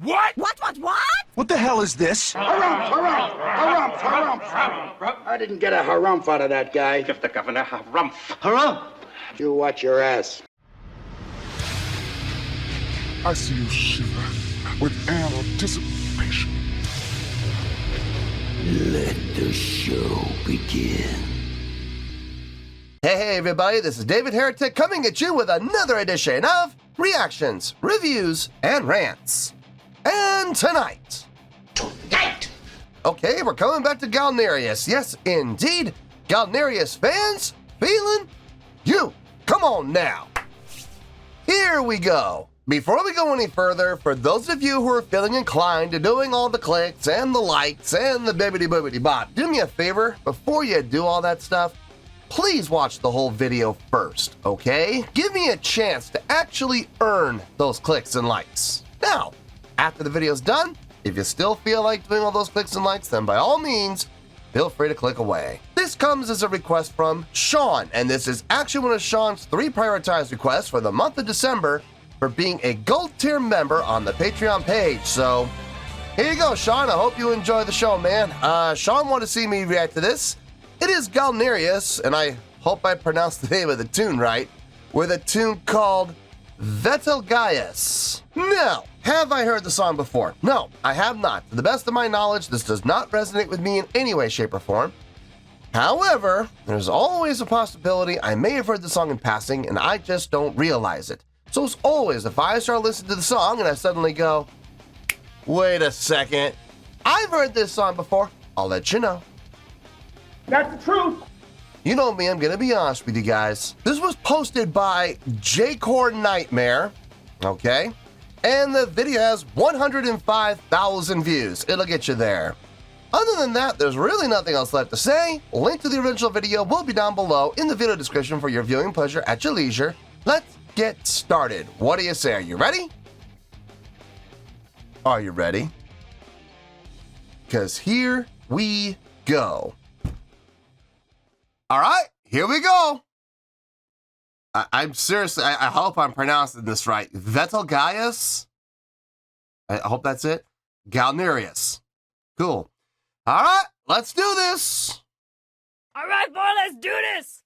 What? What? What the hell is this? Harumph. I didn't get a harumph out of that guy. Give the governor harumph. Harumph! You watch your ass. I see you shiver with anticipation. Let the show begin. Hey everybody, this is David Heretic coming at you with another edition of Reactions, Reviews, and Rants. And tonight... Okay, we're coming back to Galneryus. Yes, indeed. Galneryus Fans FEELIN YOU. Come on now. Here we go. Before we go any further, for those of you who are feeling inclined to doing all the clicks and the likes and the bibbidi-bobbidi-bop, do me a favor, before you do all that stuff, please watch the whole video first, okay? Give me a chance to actually earn those clicks and likes. Now, after the video's done, if you still feel like doing all those clicks and likes, then by all means, feel free to click away. This comes as a request from Sean, and this is actually one of Sean's 3 prioritized requests for the month of December for being a gold tier member on the Patreon page. So here you go, Sean. I hope you enjoy the show, man. Sean wanted to see me react to this. It is Galneryus, and I hope I pronounced the name of the tune right, with a tune called Vetelgyus. Now, have I heard the song before? No, I have not. To the best of my knowledge, this does not resonate with me in any way, shape, or form. However, there's always a possibility I may have heard the song in passing, and I just don't realize it. So as always, if I start listening to the song and I suddenly go, wait a second, I've heard this song before, I'll let you know. That's the truth. You know me, I'm gonna be honest with you guys. This was posted by J-Core Nightmare, okay? And the video has 105,000 views. It'll get you there. Other than that, there's really nothing else left to say. Link to the original video will be down below in the video description for your viewing pleasure at your leisure. Let's get started. What do you say? Are you ready? Are you ready? Because here we go. All right, here we go. I'm seriously, I hope I'm pronouncing this right. Vetelgyus? I hope that's it. Galneryus. Cool. All right, let's do this. All right, boy, let's do this.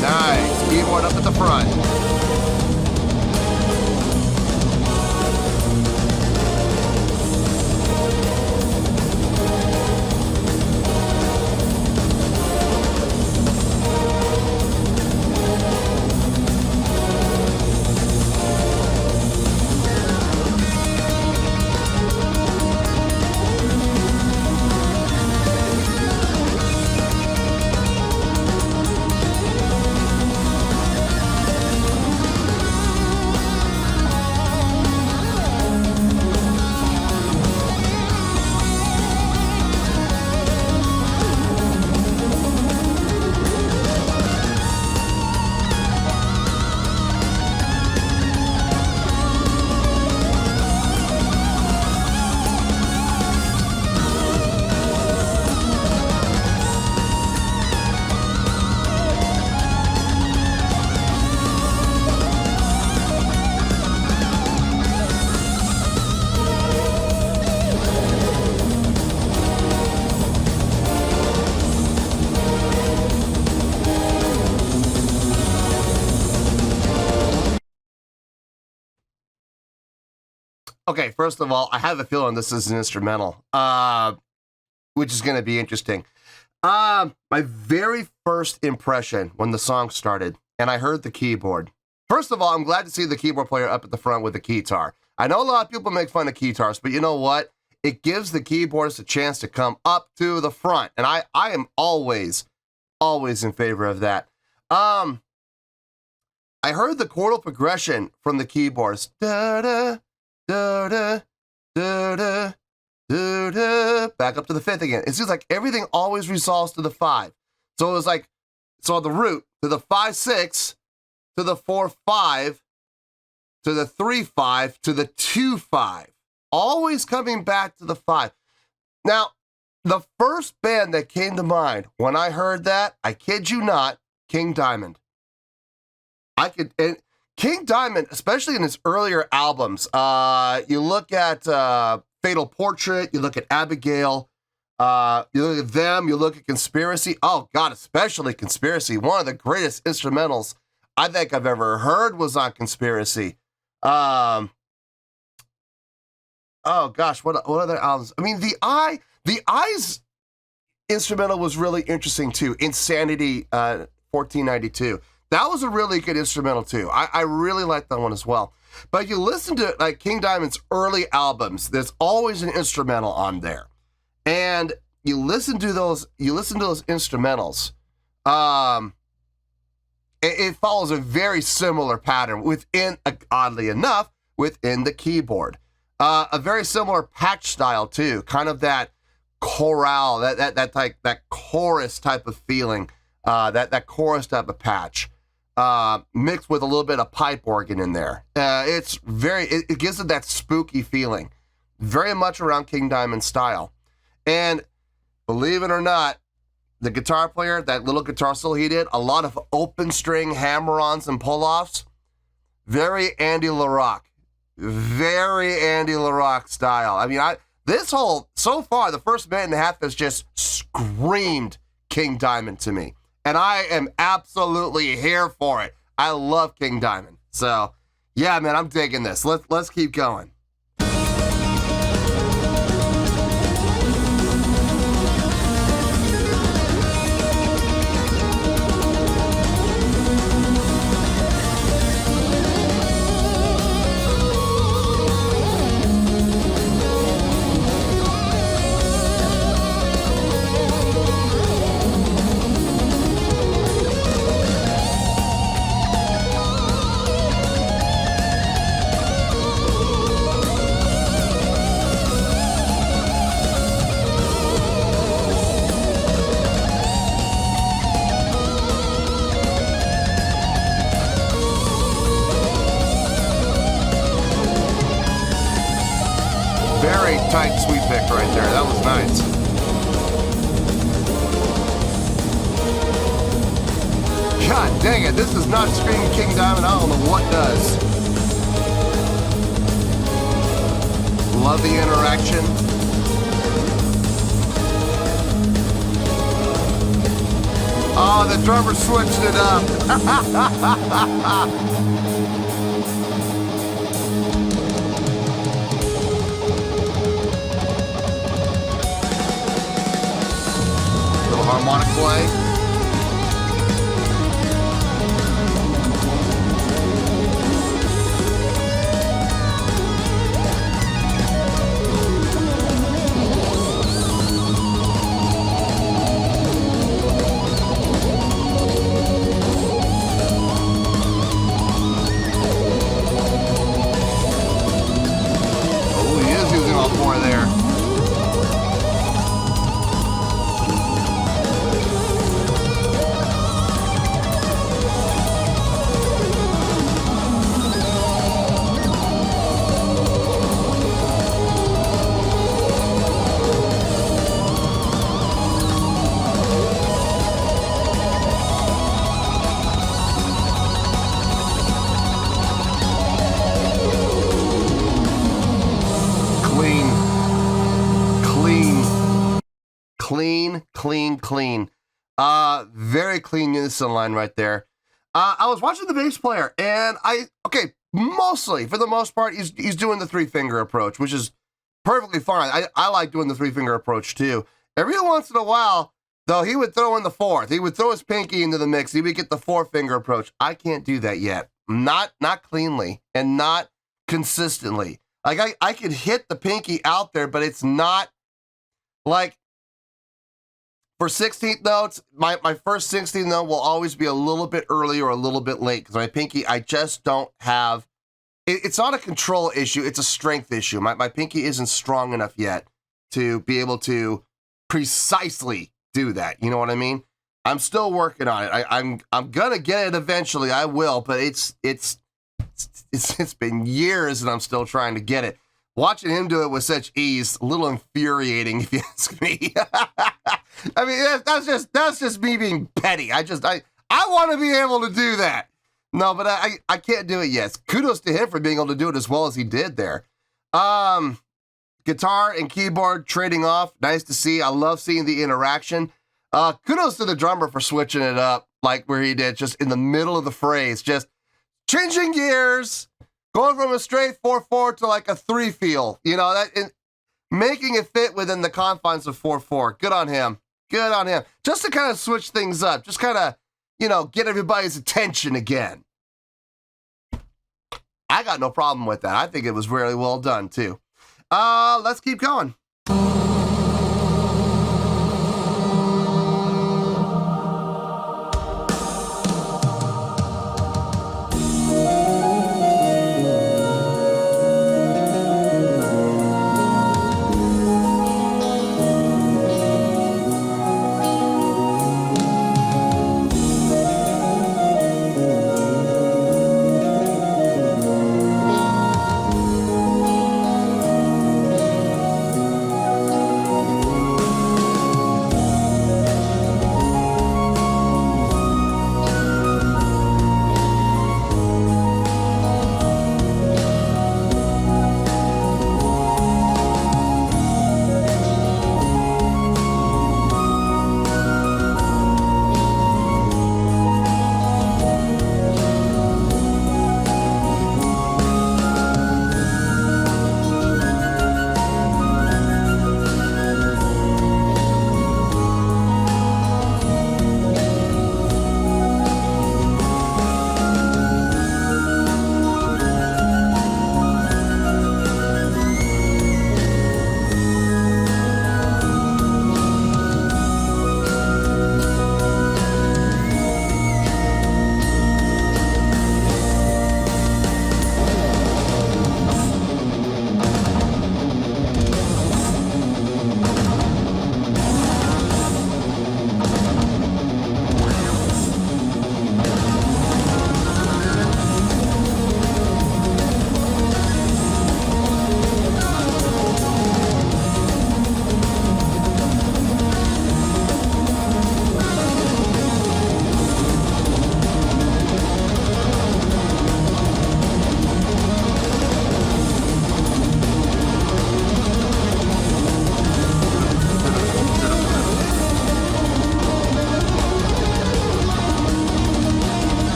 Nice, keyboard up at the front. Okay, first of all, I have a feeling this is an instrumental, which is going to be interesting. My very first impression when the song started and I heard the keyboard. First of all, I'm glad to see the keyboard player up at the front with the keytar. I know a lot of people make fun of keytars, but you know what? It gives the keyboardist a chance to come up to the front, and I am always in favor of that. I heard the chordal progression from the keyboards. Da-da, da-da, da-da, da-da, back up to the 5th again. It seems like everything always resolves to the 5. So it was like, so the root to the 5-6, to the 4-5, to the 3-5, to the 2-5. always coming back to the 5. Now, the first band that came to mind when I heard that, I kid you not, King Diamond. King Diamond, especially in his earlier albums, you look at Fatal Portrait, you look at Abigail, you look at them, you look at Conspiracy. Oh, God, especially Conspiracy. One of the greatest instrumentals I think I've ever heard was on Conspiracy. Oh, gosh, what other albums? I mean, the Eyes instrumental was really interesting, too. Insanity, 1492. That was a really good instrumental, too. I really like that one as well. But you listen to, like, King Diamond's early albums, there's always an instrumental on there. And you listen to those instrumentals, it follows a very similar pattern within, oddly enough, within the keyboard. A very similar patch style, too. Kind of that chorale, that chorus type of feeling, that chorus type of patch. Mixed with a little bit of pipe organ in there. It gives it that spooky feeling. Very much around King Diamond style. And believe it or not, the guitar player, that little guitar solo he did, a lot of open string hammer-ons and pull-offs. Very Andy LaRocque. Very Andy LaRocque style. I mean, so far, the first minute and a half has just screamed King Diamond to me. And I am absolutely here for it. I love King Diamond. So, yeah, man, I'm digging this. Let's keep going. Tight sweep pick right there. That was nice. God dang it. This is not screaming King Diamond. I don't know what does. Love the interaction. Oh, the drummer switched it up. Harmonic play. Oh, he is using all four there. Clean. Very clean unison line right there. I was watching the bass player, and mostly, for the most part, he's doing the 3-finger approach, which is perfectly fine. I like doing the 3-finger approach, too. Every once in a while, though, he would throw in the 4th. He would throw his pinky into the mix. He would get the 4-finger approach. I can't do that yet. Not cleanly, and not consistently. Like, I could hit the pinky out there, but it's not, like, for 16th notes, my first 16th note will always be a little bit early or a little bit late because my pinky, I just don't have, it's not a control issue, it's a strength issue. My pinky isn't strong enough yet to be able to precisely do that. You know what I mean? I'm still working on it. I'm gonna get it eventually. I will, but it's been years and I'm still trying to get it. watching him do it with such ease, a little infuriating, if you ask me. I mean, that's just me being petty. I want to be able to do that. No, but I can't do it yet. Kudos to him for being able to do it as well as he did there. Guitar and keyboard trading off. Nice to see. I love seeing the interaction. Kudos to the drummer for switching it up like where he did, just in the middle of the phrase, just changing gears, going from a straight 4/4 to like a 3 feel. You know, that making it fit within the confines of 4/4. Good on him. Good on him. Just to kind of switch things up. Just kind of, you know, get everybody's attention again. I got no problem with that. I think it was really well done, too. Let's keep going.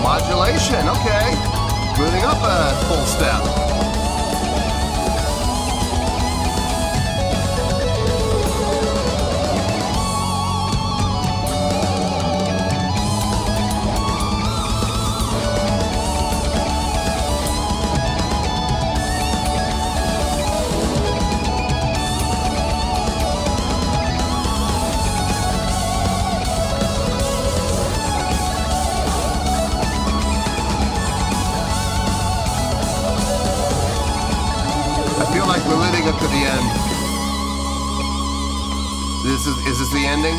Modulation, okay. Moving up a full step. We're leading up to the end. Is this the ending?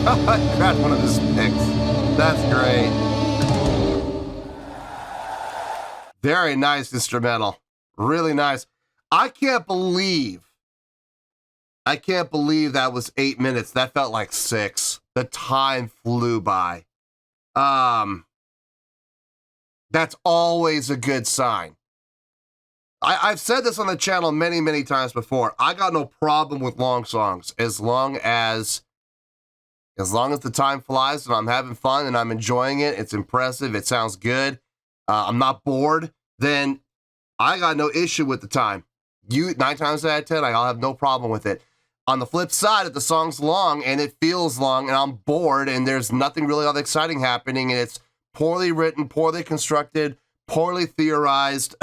Oh, I grabbed one of his picks. That's great. Very nice instrumental. Really nice. I can't believe that was 8 minutes. That felt like 6. The time flew by. That's always a good sign. I've said this on the channel many, many times before. I got no problem with long songs as long as the time flies and I'm having fun and I'm enjoying it. It's impressive. It sounds good. I'm not bored. Then I got no issue with the time. 9 times out of 10, I'll have no problem with it. On the flip side, if the song's long and it feels long and I'm bored and there's nothing really all that exciting happening and it's poorly written, poorly constructed, poorly theorized,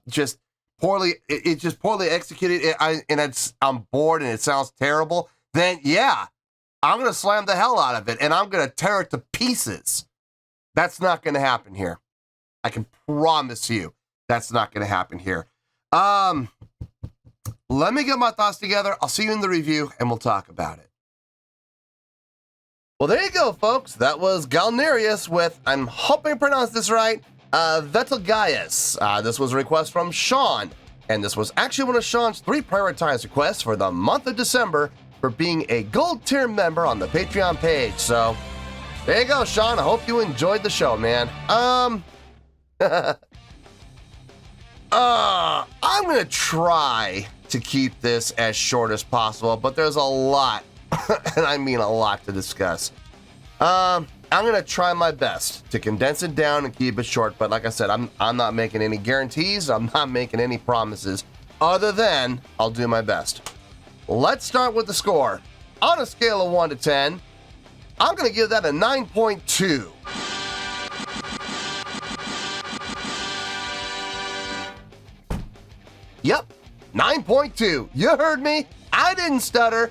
just poorly executed, I'm bored and it sounds terrible, then yeah, I'm going to slam the hell out of it and I'm going to tear it to pieces. That's not going to happen here. I can promise you that's not going to happen here. Let me get my thoughts together. I'll see you in the review and we'll talk about it. Well, there you go, folks. That was Galneryus with, I'm hoping I pronounced this right, Vetelgyus. This was a request from Sean, and this was actually one of Sean's 3 prioritized requests for the month of December for being a gold tier member on the Patreon page. So there you go, Sean. I hope you enjoyed the show, man. I'm gonna try to keep this as short as possible, but there's a lot, and I mean a lot to discuss. I'm gonna try my best to condense it down and keep it short, but like I said, I'm not making any guarantees. I'm not making any promises, other than I'll do my best. Let's start with the score. On a scale of 1 to 10, I'm gonna give that a 9.2. Yep, 9.2. You heard me. I didn't stutter.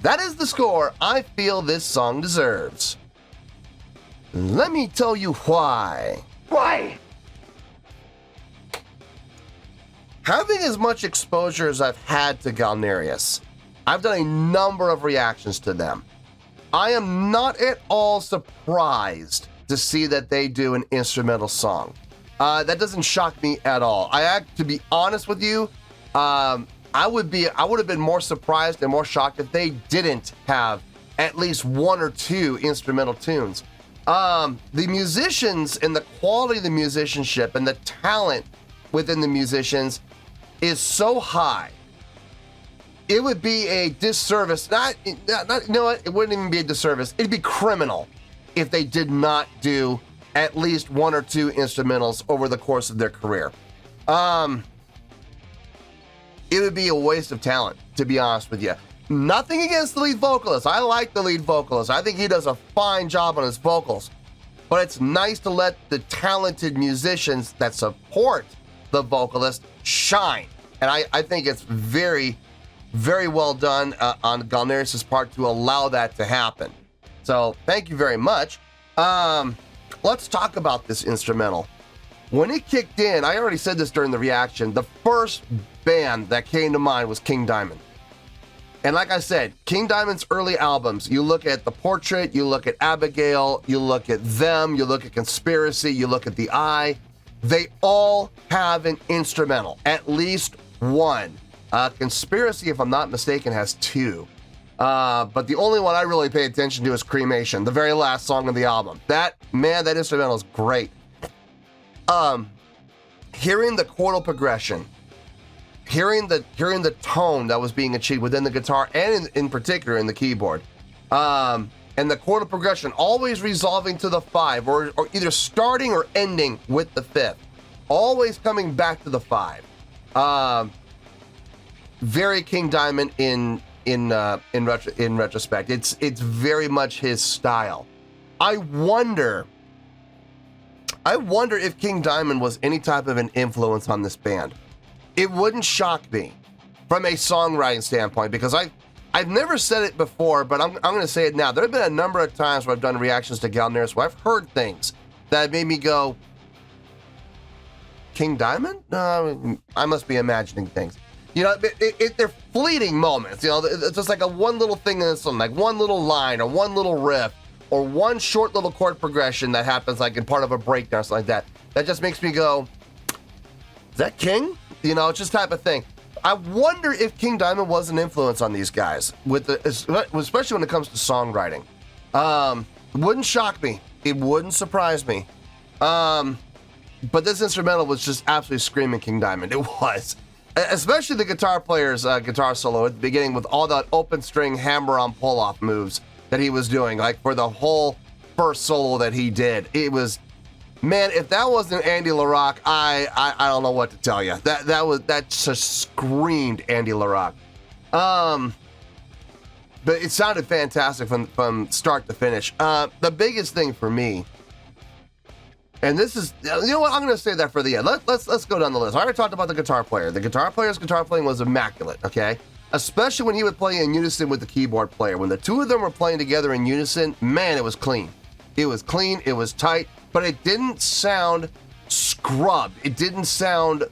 That is the score I feel this song deserves. Let me tell you why. Why? Having as much exposure as I've had to Galneryus, I've done a number of reactions to them. I am not at all surprised to see that they do an instrumental song. That doesn't shock me at all. To be honest with you, I would have been more surprised and more shocked if they didn't have at least 1 or 2 instrumental tunes. The musicians and the quality of the musicianship and the talent within the musicians is so high. It would be a disservice. You know what? It wouldn't even be a disservice. It'd be criminal if they did not do at least 1 or 2 instrumentals over the course of their career. It would be a waste of talent, to be honest with you. Nothing against the lead vocalist. I like the lead vocalist. I think he does a fine job on his vocals. But it's nice to let the talented musicians that support the vocalist shine. And I think it's very, very well done on Galneryus' part to allow that to happen. So thank you very much. Let's talk about this instrumental. When it kicked in, I already said this during the reaction, the first band that came to mind was King Diamond. And like I said, King Diamond's early albums, you look at The Portrait, you look at Abigail, you look at Them, you look at Conspiracy, you look at The Eye, they all have an instrumental, at least one. Conspiracy, if I'm not mistaken, has 2. But the only one I really pay attention to is Cremation, the very last song of the album. That instrumental is great. Hearing the chordal progression, hearing the tone that was being achieved within the guitar and in particular in the keyboard, and the chordal progression always resolving to the 5 or either starting or ending with the 5th, always coming back to the 5. Very King Diamond in retrospect. It's very much his style. I wonder if King Diamond was any type of an influence on this band. It wouldn't shock me from a songwriting standpoint, because I've never said it before, but I'm going to say it now. There have been a number of times where I've done reactions to Galneryus where I've heard things that made me go, King Diamond? I must be imagining things. You know, they're fleeting moments. You know, it's just like one little thing in this song, like one little line or one little riff or one short little chord progression that happens like in part of a breakdown or something like that. That just makes me go, is that King? You know, it's just type of thing. I wonder if King Diamond was an influence on these guys, especially when it comes to songwriting. Wouldn't shock me. It wouldn't surprise me. But this instrumental was just absolutely screaming King Diamond. It was. Especially the guitar player's guitar solo at the beginning with all that open string hammer-on pull-off moves that he was doing, like for the whole first solo that he did. It was, man, if that wasn't Andy LaRocque, I don't know what to tell you. That just screamed Andy LaRocque. But it sounded fantastic from start to finish. The biggest thing for me, and this is, you know what, I'm going to say that for the end. Let's go down the list. I already talked about the guitar player. The guitar player's guitar playing was immaculate, okay? Especially when he would play in unison with the keyboard player. When the two of them were playing together in unison, man, it was clean. It was clean, it was tight, but it didn't sound scrubbed. It didn't sound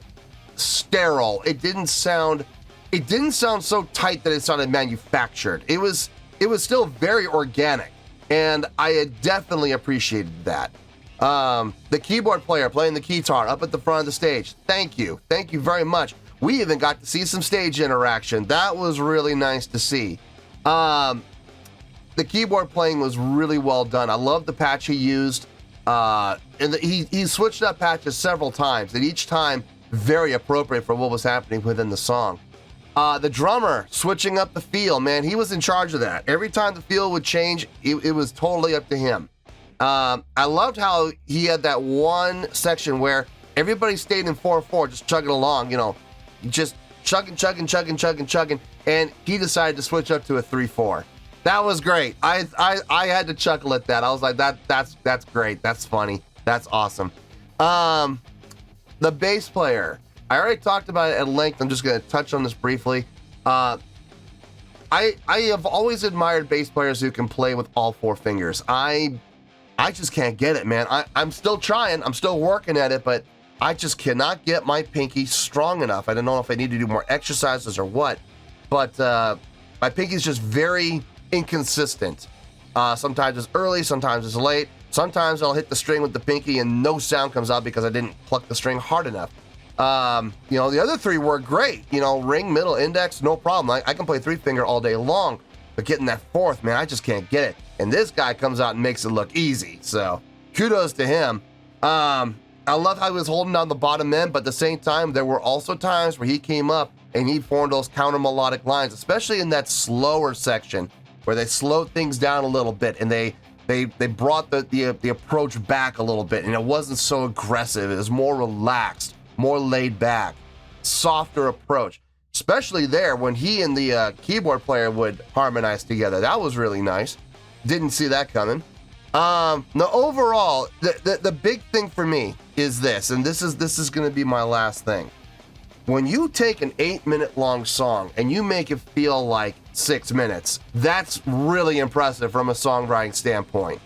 sterile. It didn't sound so tight that it sounded manufactured. It was still very organic, and I definitely appreciated that. The keyboard player playing the guitar up at the front of the stage. Thank you very much. We even got to see some stage interaction. That was really nice to see. The keyboard playing was really well done. I love the patch he used. And he switched up patches several times, and each time very appropriate for what was happening within the song. The drummer switching up the feel, man, he was in charge of that. Every time the feel would change, it was totally up to him. I loved how he had that one section where everybody stayed in 4/4, just chugging along, you know, just chugging, and he decided to switch up to a 3/4. That was great. I had to chuckle at that. I was like, that's great. That's funny. That's awesome. The bass player. I already talked about it at length. I'm just going to touch on this briefly. I have always admired bass players who can play with all four fingers. I just can't get it, man. I'm still trying. I'm still working at it, but I just cannot get my pinky strong enough. I don't know if I need to do more exercises or what, but my pinky's just very inconsistent. Sometimes it's early, sometimes it's late. Sometimes I'll hit the string with the pinky and no sound comes out because I didn't pluck the string hard enough. You know, the other three were great. You know, ring, middle, index, no problem. I can play 3-finger all day long, but getting that fourth, man, I just can't get it. And this guy comes out and makes it look easy. So kudos to him. I love how he was holding down the bottom end, but at the same time, there were also times where he came up and he formed those counter melodic lines, especially in that slower section where they slowed things down a little bit and they brought the approach back a little bit, and it wasn't so aggressive. It was more relaxed, more laid back, softer approach. Especially there when he and the keyboard player would harmonize together. That was really nice. Didn't see that coming. Now overall, the big thing for me is this, and this is going to be my last thing. When you take an 8-minute long song and you make it feel like 6 minutes, that's really impressive from a songwriting standpoint.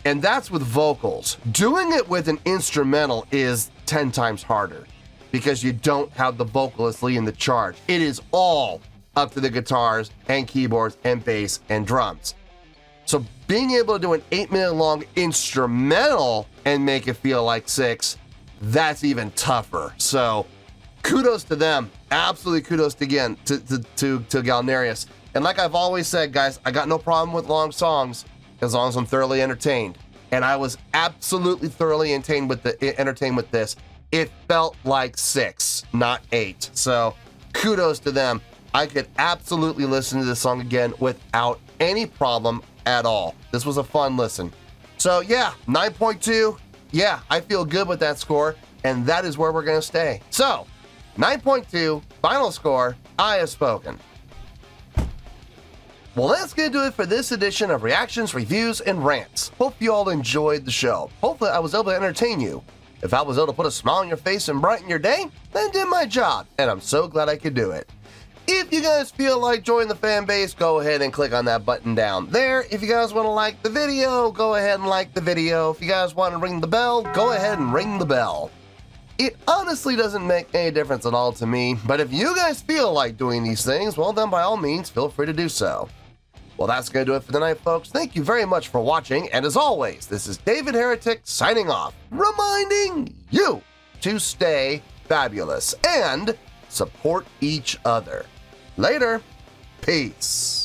And that's with vocals. Doing it with an instrumental is 10 times harder because you don't have the vocalist leading the charge. It is all up to the guitars and keyboards and bass and drums. So being able to do an 8-minute long instrumental and make it feel like 6, that's even tougher. So kudos to them. Absolutely kudos again to Galneryus. And like I've always said, guys, I got no problem with long songs as long as I'm thoroughly entertained. And I was absolutely thoroughly entertained with this. It felt like 6, not 8. So kudos to them. I could absolutely listen to this song again without any problem at all. This was a fun listen. So yeah, 9.2. Yeah, I feel good with that score, and that is where we're going to stay. So 9.2, final score, I have spoken. Well, that's going to do it for this edition of Reactions, Reviews, and Rants. Hope you all enjoyed the show. Hopefully I was able to entertain you. If I was able to put a smile on your face and brighten your day, then I did my job, and I'm so glad I could do it. If you guys feel like joining the fan base, go ahead and click on that button down there. If you guys want to like the video, go ahead and like the video. If you guys want to ring the bell, go ahead and ring the bell. It honestly doesn't make any difference at all to me, but if you guys feel like doing these things, well then by all means, feel free to do so. Well, that's going to do it for tonight, folks. Thank you very much for watching, and as always, this is David Heretic signing off, reminding you to stay fabulous and support each other. Later. Peace.